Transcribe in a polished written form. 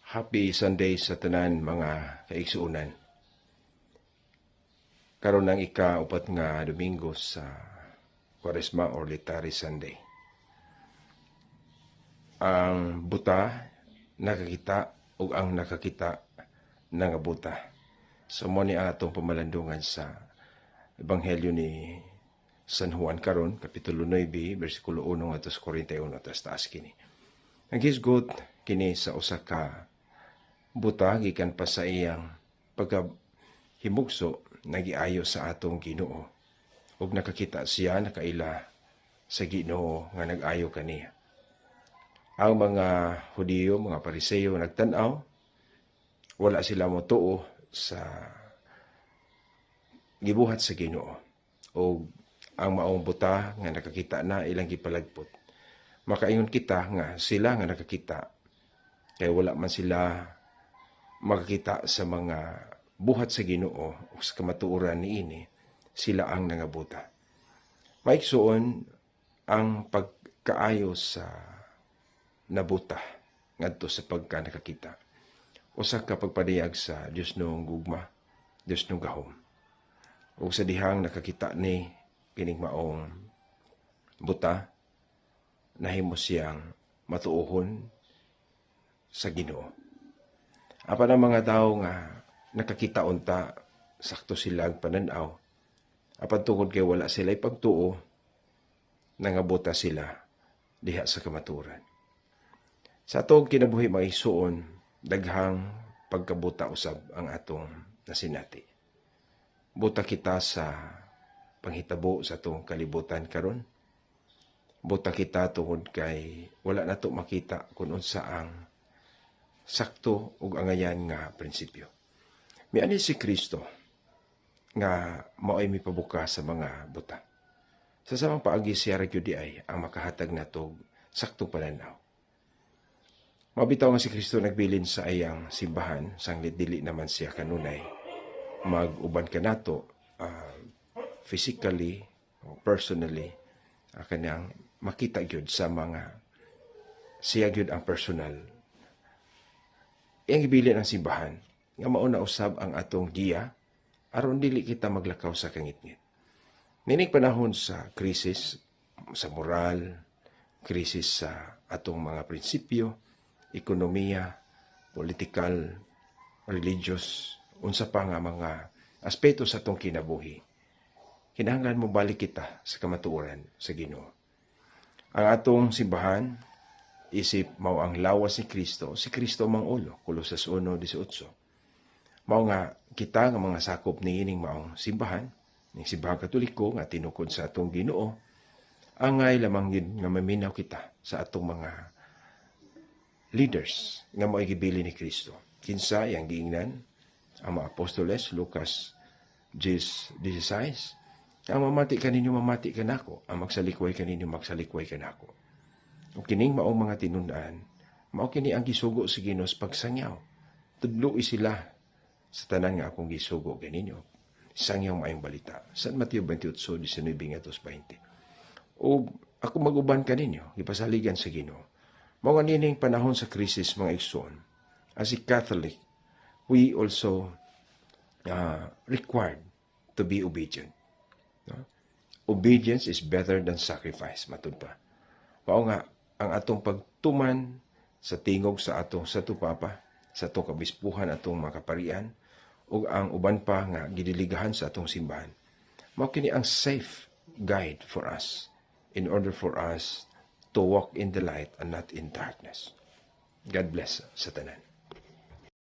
Happy Sunday sa tanan mga kaigsuunan. Karon ang ika-upat nga Domingo sa Kwaresma or Litary Sunday. Ang buta nakakita ug ang nakakita nangabuta. So mo ni ang atong pamalandungan sa Ebanghelyo ni San Juan karon kapitulo 9 bersikulo 1 ngadto sa 41 taas kini. Ang hisgot kini sa usa ka buta gikan pa sa iyang pagkahimugso nagiayo sa atong Ginoo ug nakakita siya nakaila sa Ginoo nga nag-ayo kaniya. Ang mga Hudiyo, mga Pariseo nagtan-aw, wala sila motuo sa gibuhat sa Ginoo ug ang maong buta nga nakakita na ilang gipalagpot. Makaingon kita nga sila nga nakakita kay wala man sila makakita sa mga buhat sa Ginoo o sa kamatuoran niini, sila ang nangabuta. Maigsuon ang pagkaayo sa nabuta ngadto sa pagka nakakita. Usa ka pagpadayag sa Dios nung gugma, Dios nung gahom. Ug sa dihang nakakita ni kining maong buta, nahimo siyang matuohon sa Ginoo. Apan ang mga tao nga nakakita unta, sakto sila ang pananaw. Apan tungod kay wala sila ipagtuo, nangabuta sila diha sa kamaturan. Sa atong kinabuhi mga isuon, daghang pagkabuta usab ang atong nasinati. Buta kita sa panghitabo sa atong kalibutan karon. Buta kita tungod kay wala nato makita kung unsa ang sakto ug angayan nga prinsipyo. Miani si Kristo nga mao'y mipabuka sa mga buta. Sa samang paagi siya ra gyud ay ang makahatag nato saktong pananaw. Mabitaw nga si Kristo nagbilin sa ayang simbahan sang dili naman siya kanunay mag-uban kanato physically o personally kanang makita gyud sa mga siya gyud ang personal. Iyang gibilin ang simbahan nga mauna usab ang atong giya aron dili kita maglakaw sa kangitngit. Nining panahon sa krisis sa moral, krisis sa atong mga prinsipyo, ekonomiya, political, religious, unsa pa nga mga aspeto sa atong kinabuhi. Kinahanglan mo balik kita sa kamatuoran sa Ginoo. Ang atong simbahan isip mao ang lawas ni Kristo, si Kristo mang ulo, Kolosas 1:18. Mao nga kita nga mga sakop ni ining maong simbahan, ning simbahan Katoliko nga tinukod sa atong Ginoo, angay lamang yun nga maminaw kita sa atong mga leaders nga mao'y gibili ni Kristo. Kinsa yang giingnan ang mga apostoles, Lucas 10:16, ang mamati kaninyo mamati kanako, ang magsalikway kaninyo magsalikway kanako. O kining maong mga tinundaan, mao kini ang gisugo sa Ginoo sa pagsangyaw. Tudloi sila sa tanan nga akong gisugo ganinyo. Sangyaw maayong balita. San Mateo 28:19-20. O ako mag-uban kaninyo, gipasaligan sa Ginoo. Mao nga nining panahon sa krisis mga igsoon. As a Catholic, we also required to be obedient. No? Obedience is better than sacrifice, matud pa. Mao nga ang atong pagtuman sa tingog sa atong satupapa, sa atong kabispuhan, atong makaparian, ug ang uban pa nga gidiligahan sa atong simbahan. Mao kini ang safe guide for us in order for us to walk in the light and not in darkness. God bless sa tanan.